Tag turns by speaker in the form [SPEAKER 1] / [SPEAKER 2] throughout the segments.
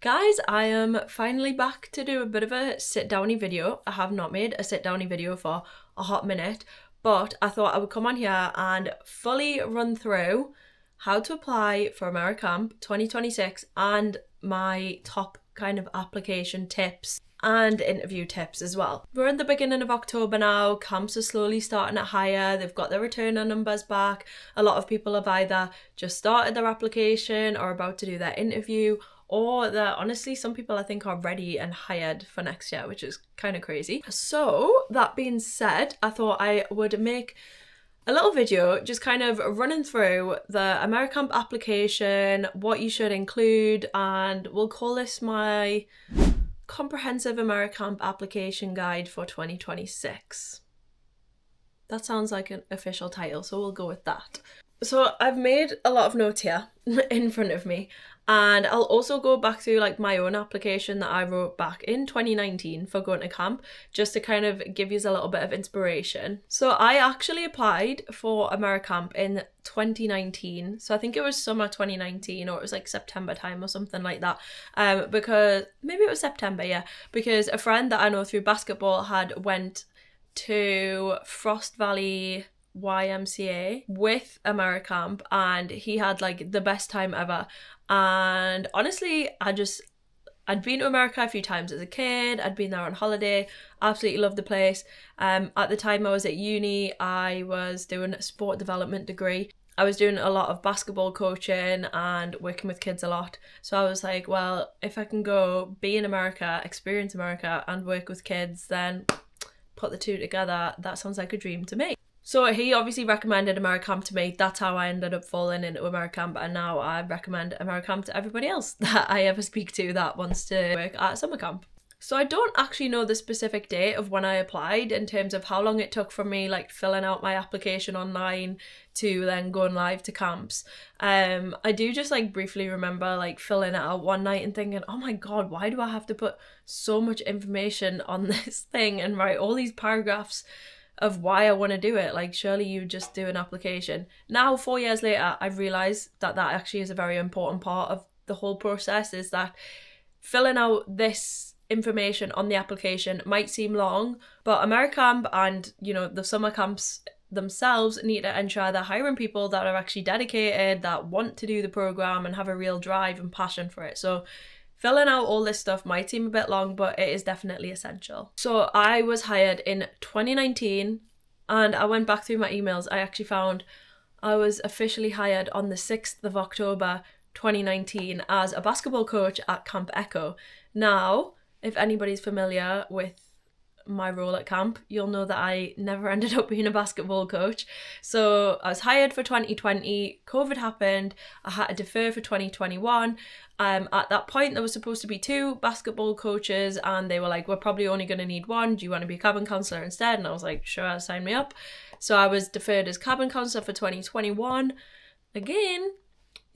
[SPEAKER 1] Guys, I am finally back to do a bit of a sit-downy video. I have not made a sit-downy video for a hot minute, but I thought I would come on here and fully run through how to apply for AmeriCamp 2026 and my top kind of application tips and interview tips as well. We're in the beginning of October now. Camps are slowly starting to hire. They've got their returner numbers back. A lot of people have either just started their application or about to do their interview, or they're honestly, some people I think are ready and hired for next year, which is kind of crazy. So that being said, I thought I would make a little video just kind of running through the AmeriCamp application, what you should include, and we'll call this my comprehensive AmeriCamp application guide for 2026. That sounds like an official title, so we'll go with that. So I've made a lot of notes here in front of me, and I'll also go back through like my own application that I wrote back in 2019 for going to camp, just to kind of give you a little bit of inspiration. So I actually applied for AmeriCamp in 2019. So I think it was summer 2019, or it was like September time or something like that. Because maybe it was September, yeah. Because a friend that I know through basketball had went to Frost Valley YMCA with AmeriCamp, and he had like the best time ever. And honestly, I'd been to America a few times as a kid. I'd been there on holiday, absolutely loved the place. At the time I was at uni, I was doing a sport development degree. I was doing a lot of basketball coaching and working with kids a lot. So I was like, well, if I can go be in America, experience America and work with kids, then put the two together, that sounds like a dream to me. So he obviously recommended AmeriCamp to me. That's how I ended up falling into AmeriCamp, and now I recommend AmeriCamp to everybody else that I ever speak to that wants to work at summer camp. So I don't actually know the specific date of when I applied in terms of how long it took from me like filling out my application online to then going live to camps. I do just like briefly remember like filling it out one night and thinking, oh my god, why do I have to put so much information on this thing and write all these paragraphs of why I want to do it? Like, surely you just do an application. Now, 4 years later, I've realised that that actually is a very important part of the whole process, is that filling out this information on the application might seem long, but AmeriCamp and, you know, the summer camps themselves need to ensure they're hiring people that are actually dedicated, that want to do the program and have a real drive and passion for it. So filling out all this stuff might seem a bit long, but it is definitely essential. So I was hired in 2019, and I went back through my emails. I actually found I was officially hired on the 6th of October 2019 as a basketball coach at Camp Echo. Now, if anybody's familiar with my role at camp, you'll know that I never ended up being a basketball coach. So I was hired for 2020, COVID happened, I had to defer for 2021. At that point there was supposed to be 2 basketball coaches, and they were like, we're probably only going to need 1, do you want to be a cabin counsellor instead? And I was like, sure, sign me up. So I was deferred as cabin counsellor for 2021. Again,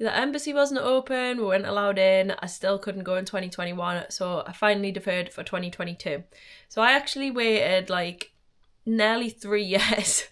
[SPEAKER 1] the embassy wasn't open, we weren't allowed in, I still couldn't go in 2021, so I finally deferred for 2022. So I actually waited like nearly 3 years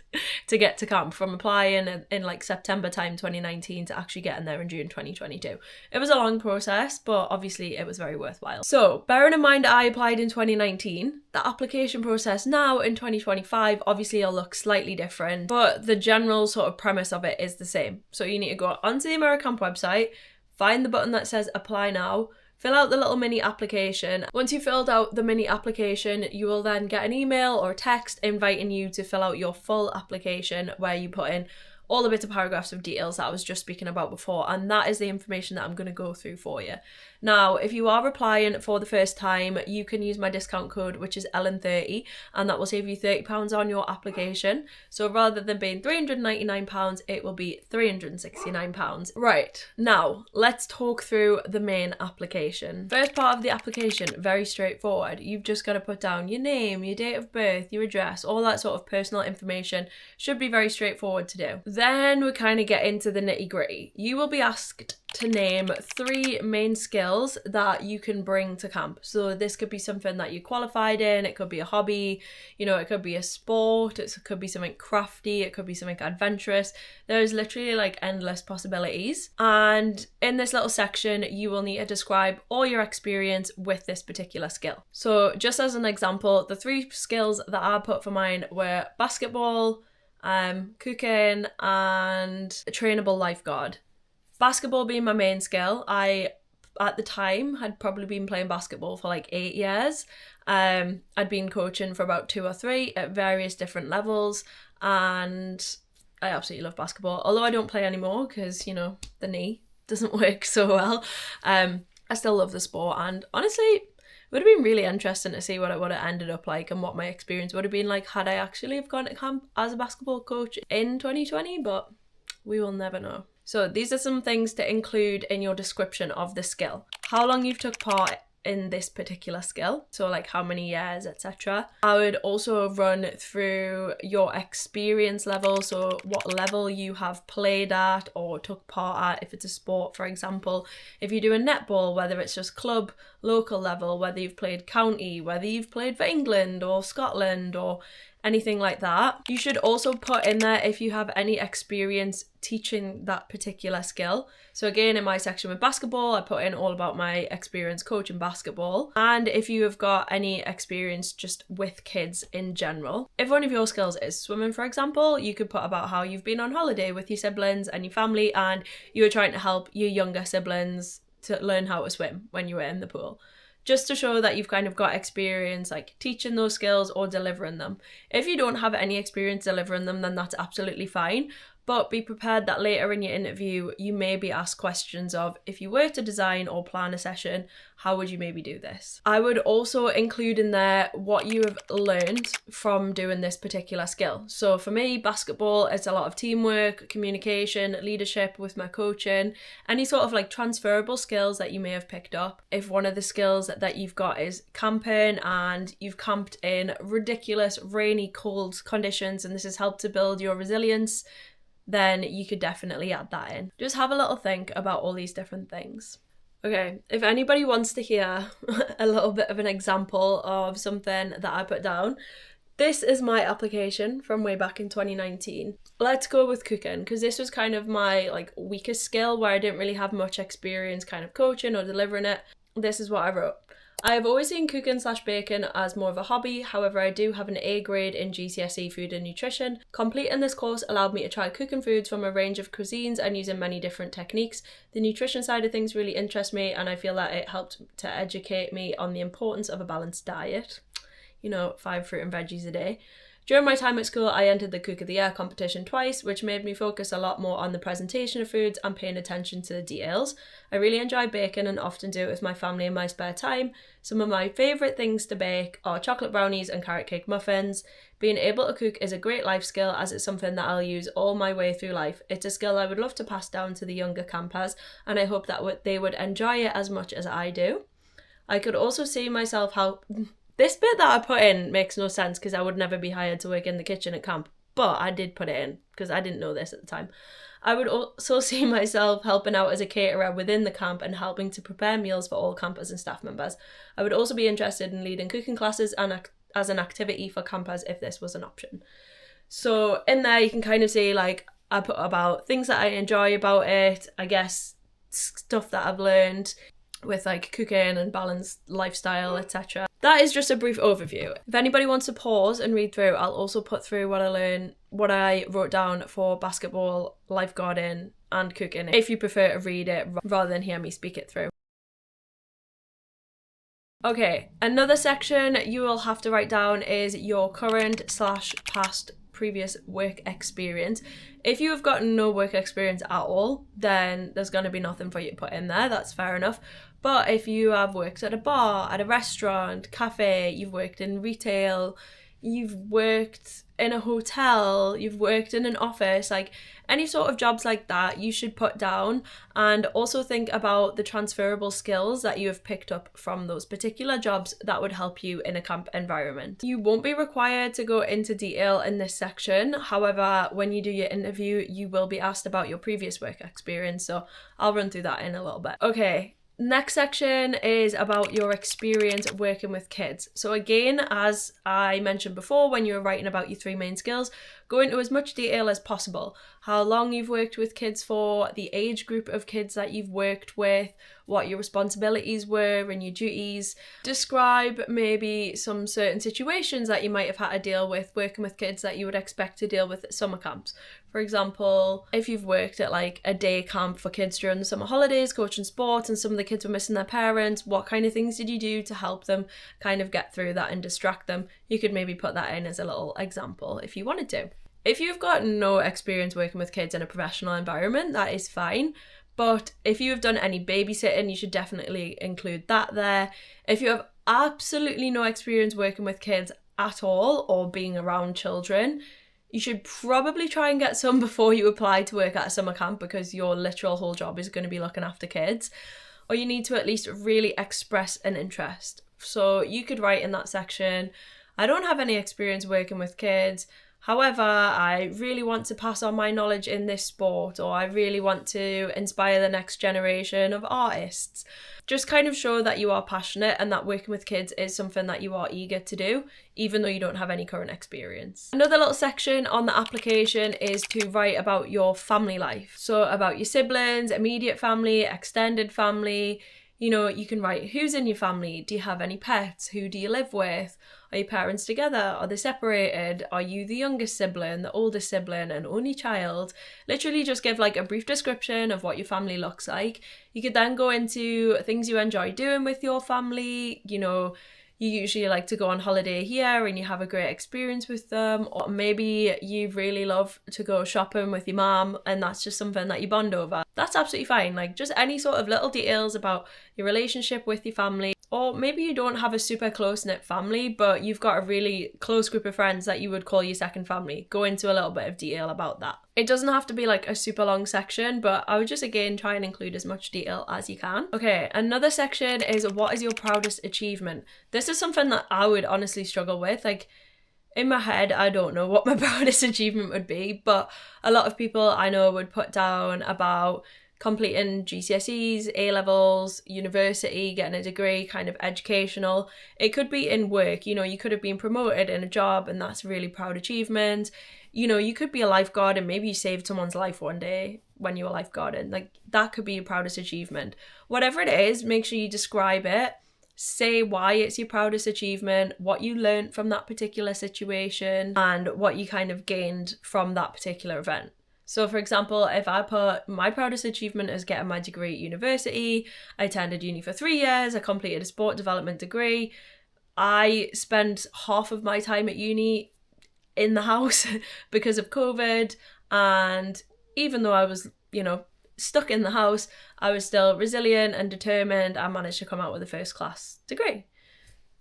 [SPEAKER 1] to get to camp, from applying in like September time 2019 to actually getting there in June 2022. It was a long process, but obviously it was very worthwhile. So bearing in mind I applied in 2019, the application process now in 2025 obviously will look slightly different, but the general sort of premise of it is the same. So you need to go onto the AmeriCamp website, find the button that says apply now, fill out the little mini application. Once you've filled out the mini application, you will then get an email or text inviting you to fill out your full application, where you put in all the bits of paragraphs of details that I was just speaking about before, and that is the information that I'm going to go through for you. Now, if you are applying for the first time, you can use my discount code, which is Ellen30, and that will save you £30 on your application. So rather than being £399, it will be £369. Right, now let's talk through the main application. First part of the application, very straightforward. You've just got to put down your name, your date of birth, your address, all that sort of personal information. Should be very straightforward to do. then we kind of get into the nitty gritty. You will be asked to name 3 main skills that you can bring to camp. So this could be something that you qualified in, it could be a hobby, you know, it could be a sport, it could be something crafty, it could be something adventurous. There's literally like endless possibilities. And in this little section, you will need to describe all your experience with this particular skill. So just as an example, the 3 skills that I put for mine were basketball, cooking, and a trainable lifeguard. Basketball being my main skill. I, at the time, had probably been playing basketball for like 8 years. I'd been coaching for about 2 or 3 at various different levels, and I absolutely love basketball. Although I don't play anymore because, you know, the knee doesn't work so well. I still love the sport, and honestly, it would have been really interesting to see what it would have ended up like and what my experience would have been like had I actually have gone to camp as a basketball coach in 2020, but we will never know. So these are some things to include in your description of the skill. How long you've took part in this particular skill, so like how many years, etc. I would also run through your experience level, so what level you have played at or took part at, if it's a sport, for example. If you do a netball, whether it's just club, local level, whether you've played county, whether you've played for England or Scotland or anything like that. You should also put in there if you have any experience teaching that particular skill. So again, in my section with basketball, I put in all about my experience coaching basketball. And if you have got any experience just with kids in general. If one of your skills is swimming, for example, you could put about how you've been on holiday with your siblings and your family and you were trying to help your younger siblings to learn how to swim when you were in the pool. Just to show that you've kind of got experience like teaching those skills or delivering them. If you don't have any experience delivering them, then that's absolutely fine. But be prepared that later in your interview, you may be asked questions of, if you were to design or plan a session, how would you maybe do this? I would also include in there what you have learned from doing this particular skill. So for me, basketball, it's a lot of teamwork, communication, leadership with my coaching, any sort of like transferable skills that you may have picked up. If one of the skills that you've got is camping and you've camped in ridiculous, rainy, cold conditions, and this has helped to build your resilience, then you could definitely add that in. Just have a little think about all these different things. Okay, if anybody wants to hear a little bit of an example of something that I put down, this is my application from way back in 2019. Let's go with cooking, because this was kind of my like weakest skill where I didn't really have much experience kind of coaching or delivering it. This is what I wrote. I have always seen cooking/baking as more of a hobby, however I do have an A grade in GCSE Food and Nutrition. Completing this course allowed me to try cooking foods from a range of cuisines and using many different techniques. The nutrition side of things really interests me and I feel that it helped to educate me on the importance of a balanced diet. You know, 5 fruit and veggies a day. During my time at school, I entered the Cook of the Year competition twice, which made me focus a lot more on the presentation of foods and paying attention to the details. I really enjoy baking and often do it with my family in my spare time. Some of my favourite things to bake are chocolate brownies and carrot cake muffins. Being able to cook is a great life skill as it's something that I'll use all my way through life. It's a skill I would love to pass down to the younger campers and I hope that they would enjoy it as much as I do. I could also see myself how... This bit that I put in makes no sense because I would never be hired to work in the kitchen at camp, but I did put it in because I didn't know this at the time. I would also see myself helping out as a caterer within the camp and helping to prepare meals for all campers and staff members. I would also be interested in leading cooking classes and as an activity for campers if this was an option. So in there you can kind of see like I put about things that I enjoy about it, I guess stuff that I've learned with like cooking and balanced lifestyle, etc. That is just a brief overview. If anybody wants to pause and read through, I'll also put through what I wrote down for basketball, lifeguarding and cooking if you prefer to read it rather than hear me speak it through. Okay, another section you will have to write down is your current/past previous work experience. If you have got no work experience at all, then there's going to be nothing for you to put in there. That's fair enough. But if you have worked at a bar, at a restaurant, cafe, you've worked in retail, you've worked in a hotel, you've worked in an office, like any sort of jobs like that, you should put down. And also think about the transferable skills that you have picked up from those particular jobs that would help you in a camp environment. You won't be required to go into detail in this section. However, when you do your interview, you will be asked about your previous work experience. So I'll run through that in a little bit. Okay. Next section is about your experience working with kids. So again, as I mentioned before, when you were writing about your 3 main skills, go into as much detail as possible. How long you've worked with kids for, the age group of kids that you've worked with, what your responsibilities were and your duties. Describe maybe some certain situations that you might have had to deal with working with kids that you would expect to deal with at summer camps. For example, if you've worked at like a day camp for kids during the summer holidays, coaching sports, and some of the kids were missing their parents, what kind of things did you do to help them kind of get through that and distract them? You could maybe put that in as a little example if you wanted to. If you've got no experience working with kids in a professional environment, that is fine. But if you have done any babysitting, you should definitely include that there. If you have absolutely no experience working with kids at all or being around children, you should probably try and get some before you apply to work at a summer camp, because your literal whole job is going to be looking after kids. Or you need to at least really express an interest. So you could write in that section, I don't have any experience working with kids. However, I really want to pass on my knowledge in this sport, or I really want to inspire the next generation of artists. Just kind of show that you are passionate and that working with kids is something that you are eager to do, even though you don't have any current experience. Another little section on the application is to write about your family life. So about your siblings, immediate family, extended family. You know, you can write who's in your family. Do you have any pets? Who do you live with? Are your parents together? Are they separated? Are you the youngest sibling, the oldest sibling, an only child? Literally just give like a brief description of what your family looks like. You could then go into things you enjoy doing with your family. You know, you usually like to go on holiday here and you have a great experience with them, or maybe you really love to go shopping with your mom and that's just something that you bond over. That's absolutely fine. Like just any sort of little details about your relationship with your family. Or maybe you don't have a super close-knit family, but you've got a really close group of friends that you would call your second family. Go into a little bit of detail about that. It doesn't have to be like a super long section, but I would just again try and include as much detail as you can. Okay, another section is what is your proudest achievement? This is something that I would honestly struggle with. Like in my head, I don't know what my proudest achievement would be, but a lot of people I know would put down about completing GCSEs, A-levels, university, getting a degree, kind of educational. It could be in work, you know, you could have been promoted in a job and that's a really proud achievement. You know, you could be a lifeguard and maybe you saved someone's life one day when you were lifeguarding. Like that could be your proudest achievement. Whatever it is, make sure you describe it. Say why it's your proudest achievement, what you learned from that particular situation, and what you kind of gained from that particular event. So for example, if I put my proudest achievement as getting my degree at university, I attended uni for 3 years, I completed a sport development degree, I spent half of my time at uni in the house because of COVID, and even though I was, you know, stuck in the house, I was still resilient and determined. I managed to come out with a first class degree.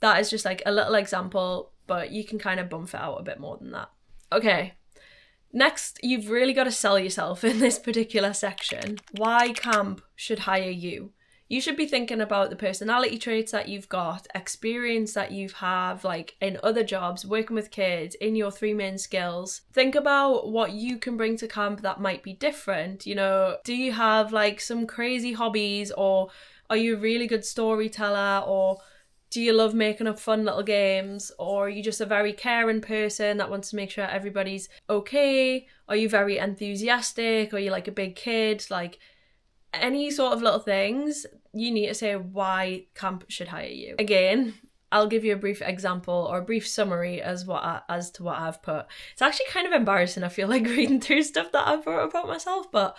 [SPEAKER 1] That is just like a little example, but you can kind of bump it out a bit more than that. Okay. Next, you've really got to sell yourself in this particular section. Why camp should hire you? You should be thinking about the personality traits that you've got, experience that you have like in other jobs, working with kids, in your 3 main skills. Think about what you can bring to camp that might be different. You know, do you have like some crazy hobbies, or are you a really good storyteller, or do you love making up fun little games, or are you just a very caring person that wants to make sure everybody's okay? Are you very enthusiastic? Are you like a big kid? Like any sort of little things, you need to say why camp should hire you. Again, I'll give you a brief example or a brief summary as to what I've put. It's actually kind of embarrassing, I feel like, reading through stuff that I've wrote about myself, but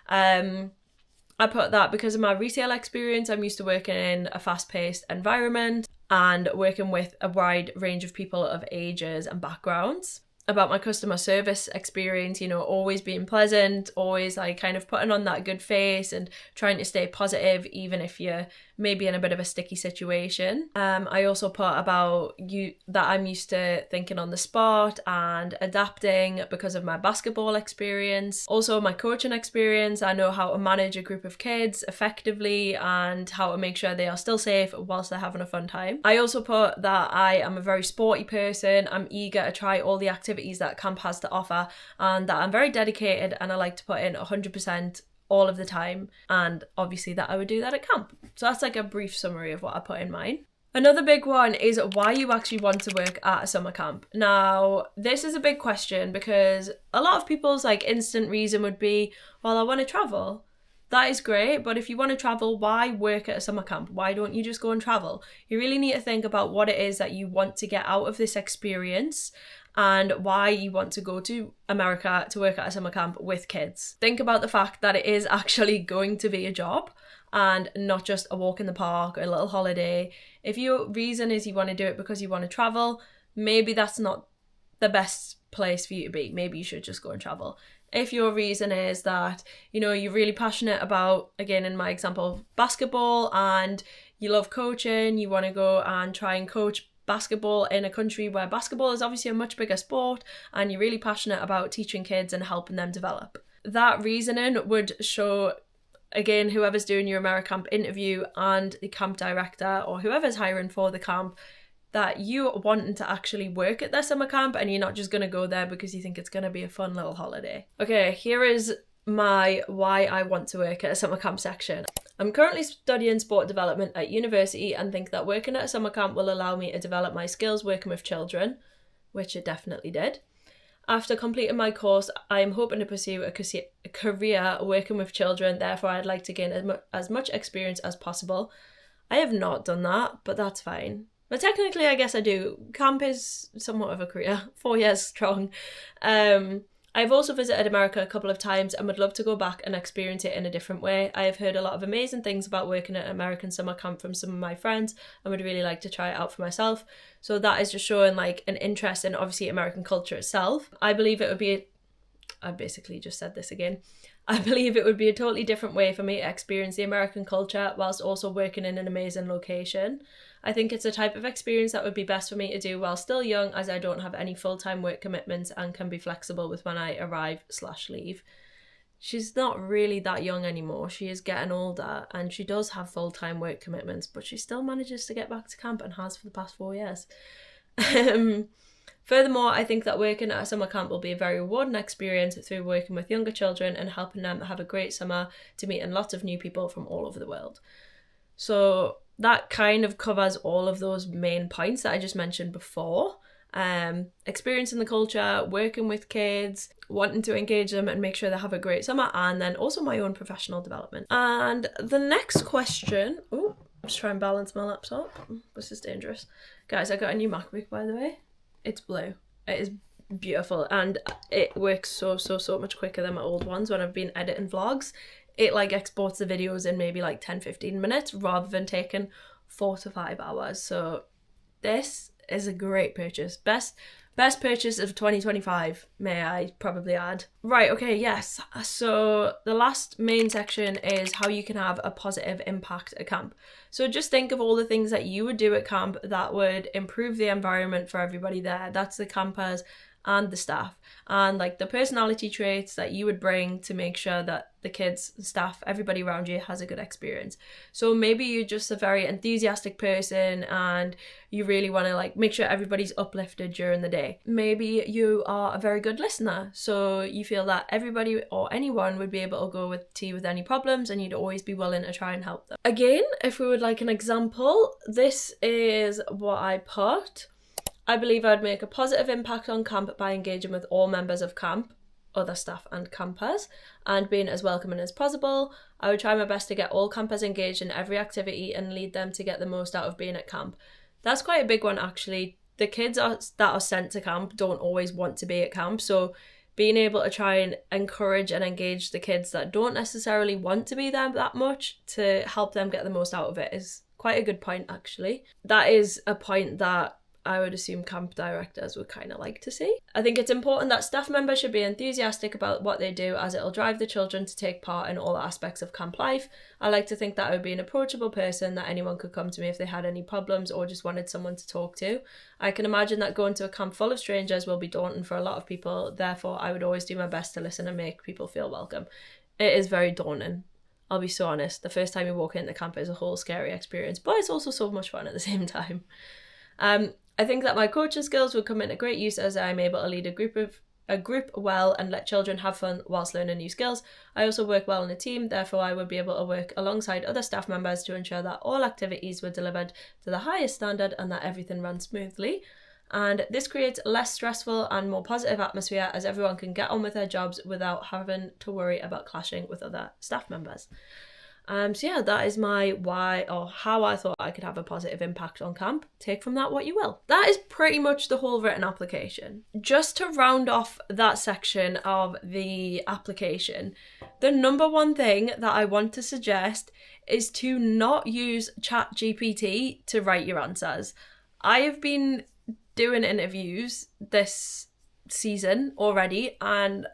[SPEAKER 1] I put that because of my retail experience. I'm used to working in a fast-paced environment and working with a wide range of people of ages and backgrounds. About my customer service experience, you know, always being pleasant, always like kind of putting on that good face and trying to stay positive even if you're maybe in a bit of a sticky situation. I also put about that I'm used to thinking on the spot and adapting because of my basketball experience. Also my coaching experience, I know how to manage a group of kids effectively and how to make sure they are still safe whilst they're having a fun time. I also put that I am a very sporty person. I'm eager to try all the activities that camp has to offer, and that I'm very dedicated and I like to put in 100% all of the time, and obviously that I would do that at camp. So that's like a brief summary of what I put in mine. Another big one is why you actually want to work at a summer camp. Now, this is a big question because a lot of people's like instant reason would be, well, I want to travel. That is great, but if you want to travel, why work at a summer camp? Why don't you just go and travel? You really need to think about what it is that you want to get out of this experience and why you want to go to America to work at a summer camp with kids. Think about the fact that it is actually going to be a job and not just a walk in the park or a little holiday. If your reason is you want to do it because you want to travel, maybe that's not the best place for you to be. Maybe you should just go and travel. If your reason is that, you know, you're really passionate about, again, in my example, basketball, and you love coaching, you want to go and try and coach basketball in a country where basketball is obviously a much bigger sport, and you're really passionate about teaching kids and helping them develop. That reasoning would show, again, whoever's doing your AmeriCamp interview and the camp director or whoever's hiring for the camp, that you wanting to actually work at their summer camp and you're not just going to go there because you think it's going to be a fun little holiday. Okay, here is my why I want to work at a summer camp section. I'm currently studying sport development at university and think that working at a summer camp will allow me to develop my skills working with children, which it definitely did. After completing my course, I am hoping to pursue a career working with children, therefore I'd like to gain as much experience as possible. I have not done that, but that's fine. But technically, I guess I do. Camp is somewhat of a career, 4 years strong. I've also visited America a couple of times and would love to go back and experience it in a different way. I have heard a lot of amazing things about working at American summer camp from some of my friends and would really like to try it out for myself. So that is just showing like an interest in obviously American culture itself. I believe it would be, I basically just said this again. I believe it would be a totally different way for me to experience the American culture whilst also working in an amazing location. I think it's a type of experience that would be best for me to do while still young, as I don't have any full-time work commitments and can be flexible with when I arrive/leave. She's not really that young anymore. She is getting older and she does have full-time work commitments, but she still manages to get back to camp and has for the past 4 years. Furthermore, I think that working at a summer camp will be a very rewarding experience through working with younger children and helping them have a great summer to meet lots of new people from all over the world. So that kind of covers all of those main points that I just mentioned before. Experiencing the culture, working with kids, wanting to engage them and make sure they have a great summer, and then also my own professional development. And the next question, just try and balance my laptop. This is dangerous. Guys, I got a new MacBook, by the way. It's blue. It is beautiful and it works so much quicker than my old ones when I've been editing vlogs. It like exports the videos in maybe like 10-15 minutes rather than taking 4 to 5 hours. So this is a great purchase. Best purchase of 2025, may I probably add. Right, okay, yes. So the last main section is how you can have a positive impact at camp. So just think of all the things that you would do at camp that would improve the environment for everybody there. That's the campers and the staff, and like the personality traits that you would bring to make sure that the kids, staff, everybody around you has a good experience. So maybe you're just a very enthusiastic person and you really want to like make sure everybody's uplifted during the day. Maybe you are a very good listener, so you feel that everybody or anyone would be able to go to you with any problems and you'd always be willing to try and help them. Again, if we would like an example, this is what I put. I believe I'd make a positive impact on camp by engaging with all members of camp, other staff and campers, and being as welcoming as possible. I would try my best to get all campers engaged in every activity and lead them to get the most out of being at camp. That's quite a big one actually. The kids that are sent to camp don't always want to be at camp, so being able to try and encourage and engage the kids that don't necessarily want to be there that much to help them get the most out of it is quite a good point actually. That is a point that I would assume camp directors would kind of like to see. I think it's important that staff members should be enthusiastic about what they do, as it'll drive the children to take part in all aspects of camp life. I like to think that I would be an approachable person, that anyone could come to me if they had any problems or just wanted someone to talk to. I can imagine that going to a camp full of strangers will be daunting for a lot of people. Therefore, I would always do my best to listen and make people feel welcome. It is very daunting. I'll be so honest. The first time you walk into camp is a whole scary experience, but it's also so much fun at the same time. I think that my coaching skills would come into great use, as I'm able to lead a group well and let children have fun whilst learning new skills. I also work well in a team, therefore I would be able to work alongside other staff members to ensure that all activities were delivered to the highest standard and that everything ran smoothly. And this creates a less stressful and more positive atmosphere, as everyone can get on with their jobs without having to worry about clashing with other staff members. So yeah, that is my why, or how I thought I could have a positive impact on camp. Take from that what you will. That is pretty much the whole written application. Just to round off that section of the application, the number one thing that I want to suggest is to not use ChatGPT to write your answers. I have been doing interviews this season already and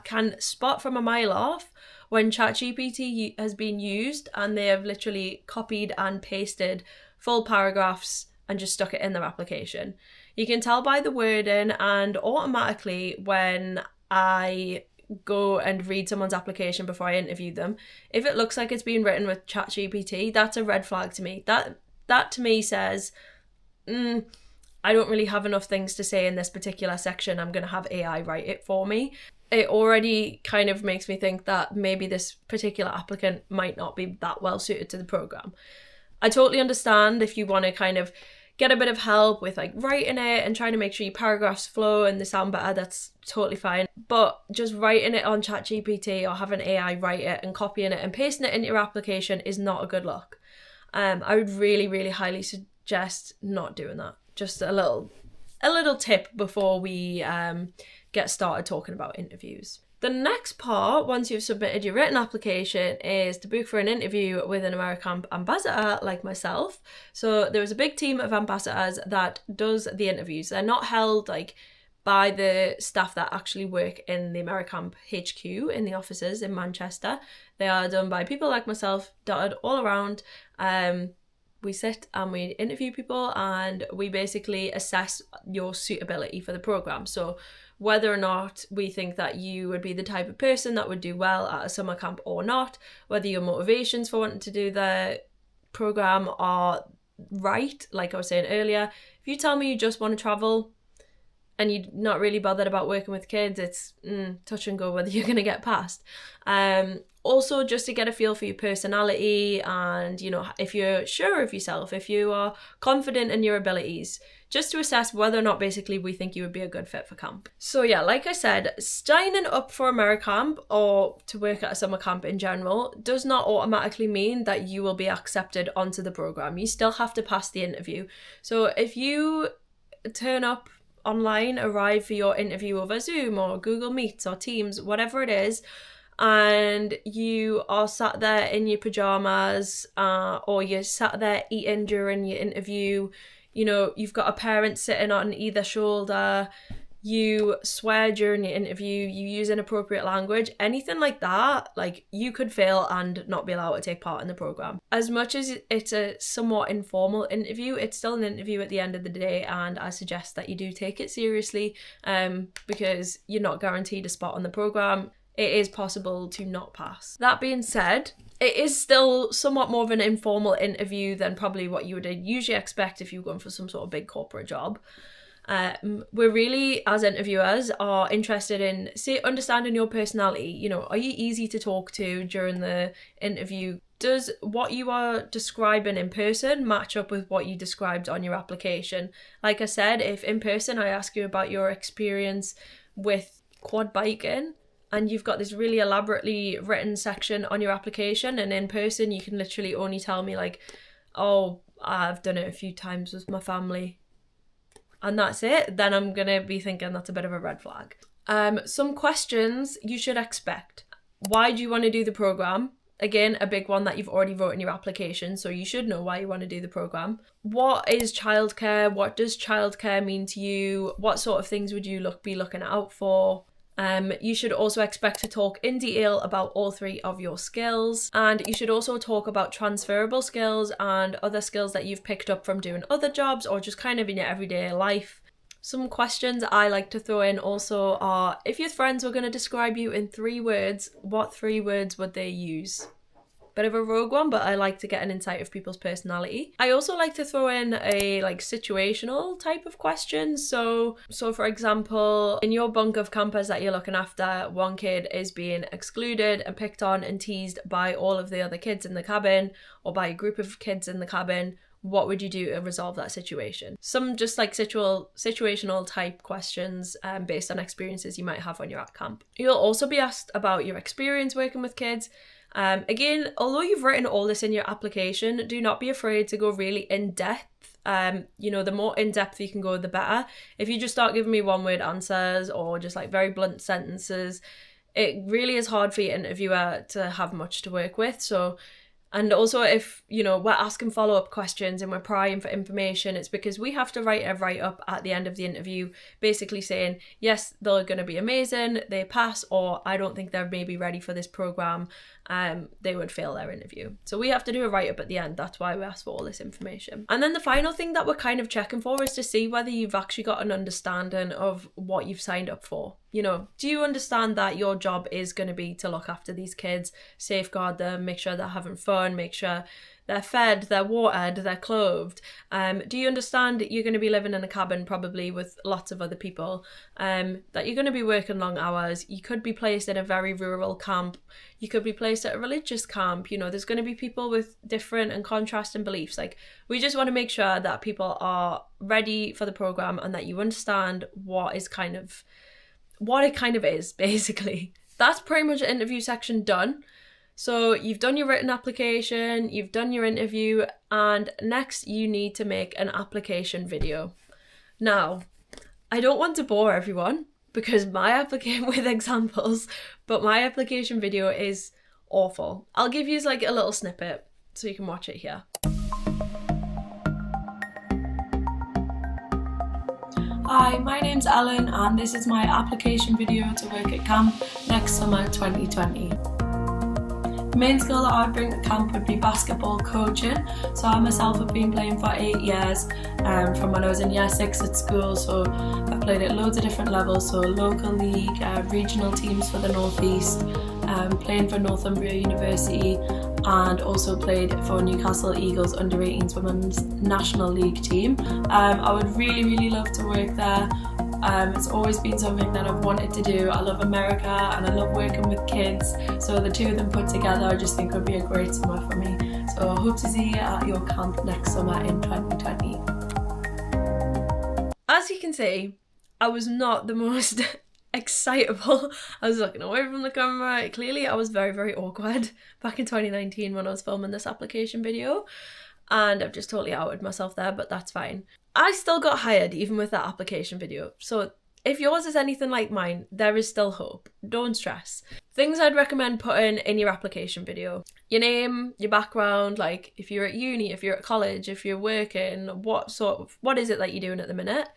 [SPEAKER 1] can spot from a mile off when ChatGPT has been used and they have literally copied and pasted full paragraphs and just stuck it in their application. You can tell by the wording, and automatically when I go and read someone's application before I interview them, if it looks like it's been written with ChatGPT, that's a red flag to me. That to me says, I don't really have enough things to say in this particular section. I'm going to have AI write it for me. It already kind of makes me think that maybe this particular applicant might not be that well suited to the program. I totally understand if you want to kind of get a bit of help with like writing it and trying to make sure your paragraphs flow and they sound better, that's totally fine. But just writing it on ChatGPT or having AI write it and copying it and pasting it into your application is not a good look. I would really, really highly suggest not doing that. Just a little tip before we get started talking about interviews. The next part, once you've submitted your written application, is to book for an interview with an AmeriCamp ambassador like myself. So there is a big team of ambassadors that does the interviews. They're not held like by the staff that actually work in the AmeriCamp HQ in the offices in Manchester. They are done by people like myself dotted all around. We sit and we interview people and we basically assess your suitability for the program. So whether or not we think that you would be the type of person that would do well at a summer camp or not, whether your motivations for wanting to do the program are right, like I was saying earlier. If you tell me you just want to travel and you're not really bothered about working with kids, it's touch and go whether you're going to get past. Also, just to get a feel for your personality and, you know, if you're sure of yourself, if you are confident in your abilities, just to assess whether or not basically we think you would be a good fit for camp. So yeah, like I said, signing up for AmeriCamp or to work at a summer camp in general does not automatically mean that you will be accepted onto the program. You still have to pass the interview. So if you turn up online, arrive for your interview over Zoom or Google Meets or Teams, whatever it is, and you are sat there in your pajamas or you're sat there eating during your interview, you know, you've got a parent sitting on either shoulder, you swear during your interview, you use inappropriate language, anything like that, like you could fail and not be allowed to take part in the program. As much as it's a somewhat informal interview, it's still an interview at the end of the day, and I suggest that you do take it seriously because you're not guaranteed a spot on the program. It is possible to not pass. That being said, it is still somewhat more of an informal interview than probably what you would usually expect if you were going for some sort of big corporate job. We're really, as interviewers, are interested in understanding your personality. You know, are you easy to talk to during the interview? Does what you are describing in person match up with what you described on your application? Like I said, if in person I ask you about your experience with quad biking, and you've got this really elaborately written section on your application, and in person you can literally only tell me like, oh, I've done it a few times with my family, and that's it, then I'm gonna be thinking that's a bit of a red flag. Some questions you should expect. Why do you want to do the program? Again, a big one that you've already wrote in your application, so you should know why you want to do the program. What is childcare? What does childcare mean to you? What sort of things would you be looking out for? You should also expect to talk in detail about all 3 of your skills, and you should also talk about transferable skills and other skills that you've picked up from doing other jobs or just kind of in your everyday life. Some questions I like to throw in also are, if your friends were going to describe you in 3 words, what 3 words would they use? Bit of a rogue one, but I like to get an insight of people's personality. I also like to throw in a situational type of question. So for example, in your bunk of campers that you're looking after, one kid is being excluded and picked on and teased by all of the other kids in the cabin, or by a group of kids in the cabin. What would you do to resolve that situation? Some just situational type questions based on experiences you might have when you're at camp. You'll also be asked about your experience working with kids. Again, although you've written all this in your application, do not be afraid to go really in depth. The more in depth you can go, the better. If you just start giving me 1-word answers or just very blunt sentences, it really is hard for your interviewer to have much to work with. And also, if, we're asking follow-up questions and we're prying for information, it's because we have to write a write-up at the end of the interview, basically saying, yes, they're going to be amazing, they pass, or I don't think they're maybe ready for this program, they would fail their interview. So we have to do a write-up at the end. That's why we ask for all this information. And then the final thing that we're kind of checking for is to see whether you've actually got an understanding of what you've signed up for. Do you understand that your job is going to be to look after these kids, safeguard them, make sure they're having fun, make sure they're fed, they're watered, they're clothed? Do you understand that you're going to be living in a cabin probably with lots of other people, that you're going to be working long hours? You could be placed in a very rural camp. You could be placed at a religious camp. There's going to be people with different and contrasting beliefs. We just want to make sure that people are ready for the program and that you understand what it kind of is, basically. That's pretty much the interview section done. So you've done your written application, you've done your interview, and next you need to make an application video. Now, I don't want to bore everyone because my application with examples, but my application video is awful. I'll give you a little snippet so you can watch it here. Hi, my name's Ellen and this is my application video to work at camp next summer 2020. The main skill that I would bring to camp would be basketball coaching. So I myself have been playing for 8 years, from when I was in year 6 at school. So I've played at loads of different levels, so local league, regional teams for the North East, playing for Northumbria University, and also played for Newcastle Eagles under-18s Women's National League team. I would really love to work there. It's always been something that I've wanted to do. I love America and I love working with kids, so the 2 of them put together I just think would be a great summer for me. So I hope to see you at your camp next summer in 2020. As you can see, I was not the most excitable. I was looking away from the camera. Clearly I was very awkward back in 2019 when I was filming this application video, and I've just totally outed myself there, but that's fine. I still got hired even with that application video, so if yours is anything like mine, there is still hope. Don't stress. Things I'd recommend putting in your application video: your name, your background, if you're at uni, if you're at college, if you're working, what is it that you're doing at the minute,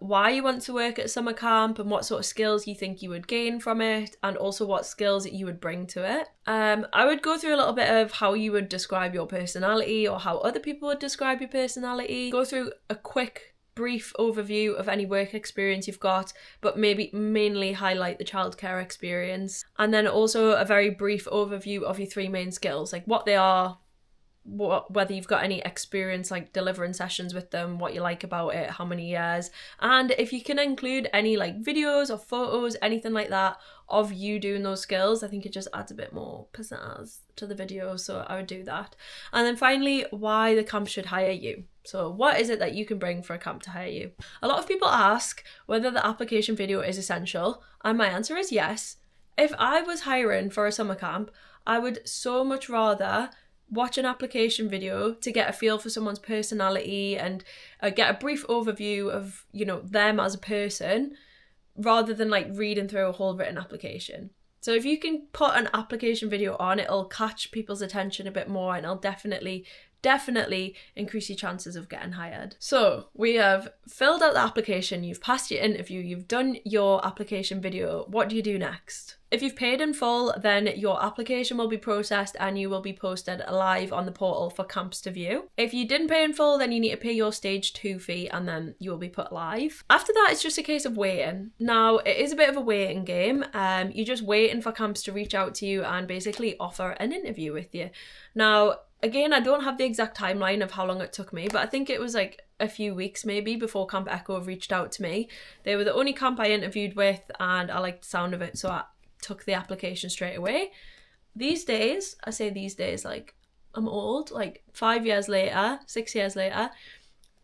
[SPEAKER 1] why you want to work at summer camp and what sort of skills you think you would gain from it, and also what skills that you would bring to it. I would go through a little bit of how you would describe your personality or how other people would describe your personality. Go through a quick brief overview of any work experience you've got, but maybe mainly highlight the childcare experience. And then also a very brief overview of your 3 main skills, what they are, whether you've got any experience delivering sessions with them, what you like about it, how many years, and if you can include any videos or photos, anything like that of you doing those skills. I think it just adds a bit more pizzazz to the video, so I would do that. And then finally, why the camp should hire you. So what is it that you can bring for a camp to hire you? A lot of people ask whether the application video is essential, and my answer is yes. If I was hiring for a summer camp, I would so much rather watch an application video to get a feel for someone's personality and get a brief overview of them as a person, rather than reading through a whole written application. So if you can put an application video on, it'll catch people's attention a bit more, and it'll definitely increase your chances of getting hired. So we have filled out the application, you've passed your interview, you've done your application video. What do you do next? If you've paid in full, then your application will be processed and you will be posted live on the portal for camps to view. If you didn't pay in full, then you need to pay your stage 2 fee and then you will be put live. After that, it's just a case of waiting. Now, it is a bit of a waiting game. You're just waiting for camps to reach out to you and basically offer an interview with you. Now, again, I don't have the exact timeline of how long it took me, but I think it was like a few weeks maybe before Camp Echo reached out to me. They were the only camp I interviewed with and I liked the sound of it, so I took the application straight away. These days, I say these days like I'm old, like 5 years later, 6 years later,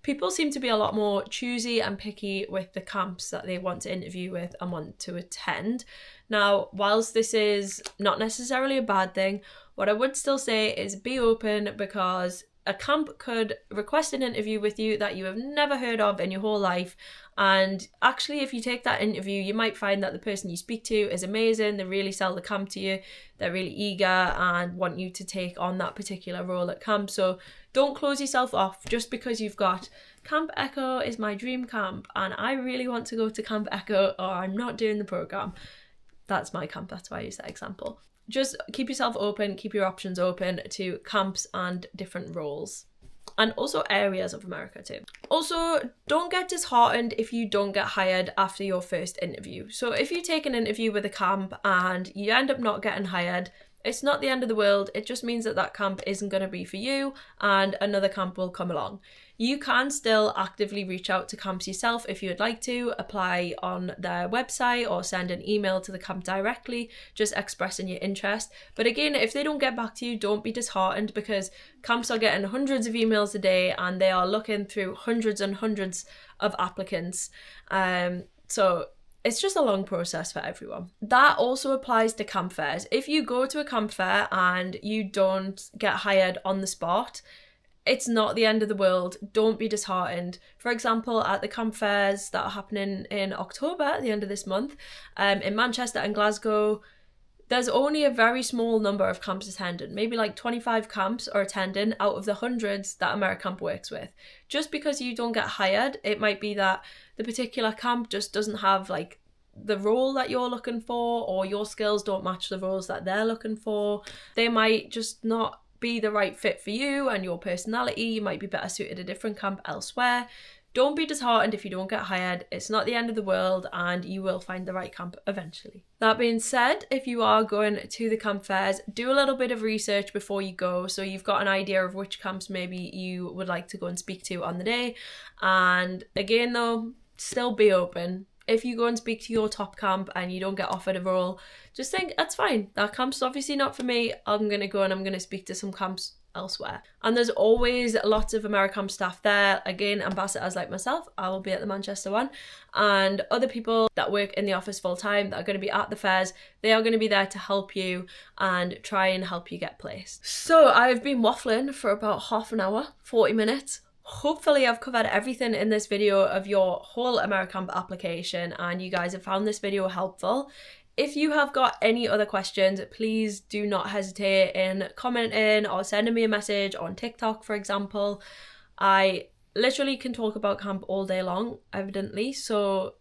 [SPEAKER 1] people seem to be a lot more choosy and picky with the camps that they want to interview with and want to attend. Now, whilst this is not necessarily a bad thing, what I would still say is be open, because a camp could request an interview with you that you have never heard of in your whole life. And actually, if you take that interview, you might find that the person you speak to is amazing. They really sell the camp to you. They're really eager and want you to take on that particular role at camp. So don't close yourself off just because you've got Camp Echo is my dream camp and I really want to go to Camp Echo, or I'm not doing the program. That's my camp. That's why I use that example. Just keep yourself open, keep your options open to camps and different roles. And also areas of America too. Also, don't get disheartened if you don't get hired after your first interview. So if you take an interview with a camp and you end up not getting hired, it's not the end of the world. It just means that that camp isn't going to be for you and another camp will come along. You can still actively reach out to camps yourself if you would like to, apply on their website or send an email to the camp directly, just expressing your interest. But again, if they don't get back to you, don't be disheartened, because camps are getting hundreds of emails a day and they are looking through hundreds and hundreds of applicants. So it's just a long process for everyone. That also applies to camp fairs. If you go to a camp fair and you don't get hired on the spot, it's not the end of the world. Don't be disheartened. For example, at the camp fairs that are happening in October, at the end of this month, in Manchester and Glasgow, there's only a very small number of camps attending. Maybe like 25 camps are attending out of the hundreds that AmeriCamp works with. Just because you don't get hired, it might be that the particular camp just doesn't have like the role that you're looking for, or your skills don't match the roles that they're looking for. They might just not be the right fit for you and your personality. You might be better suited a different camp elsewhere. Don't be disheartened if you don't get hired. It's not the end of the world and you will find the right camp eventually. That being said, if you are going to the camp fairs, do a little bit of research before you go, so you've got an idea of which camps maybe you would like to go and speak to on the day. And again though, still be open. If you go and speak to your top camp and you don't get offered a role, just think, that's fine. That camp's obviously not for me. I'm going to go and I'm going to speak to some camps elsewhere. And there's always lots of AmeriCamp staff there. Again, ambassadors like myself, I will be at the Manchester one, and other people that work in the office full time that are going to be at the fairs, they are going to be there to help you and try and help you get placed. So I've been waffling for about half an hour, 40 minutes. Hopefully I've covered everything in this video of your whole AmeriCamp application and you guys have found this video helpful. If you have got any other questions, please do not hesitate in commenting or sending me a message on TikTok, for example. I literally can talk about camp all day long, evidently, so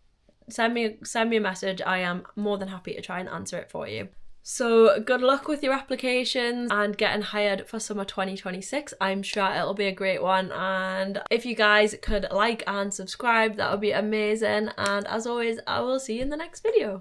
[SPEAKER 1] send me a message. I am more than happy to try and answer it for you. So good luck with your applications and getting hired for summer 2026. I'm sure it'll be a great one, and if you guys could like and subscribe, that would be amazing. And as always, I will see you in the next video.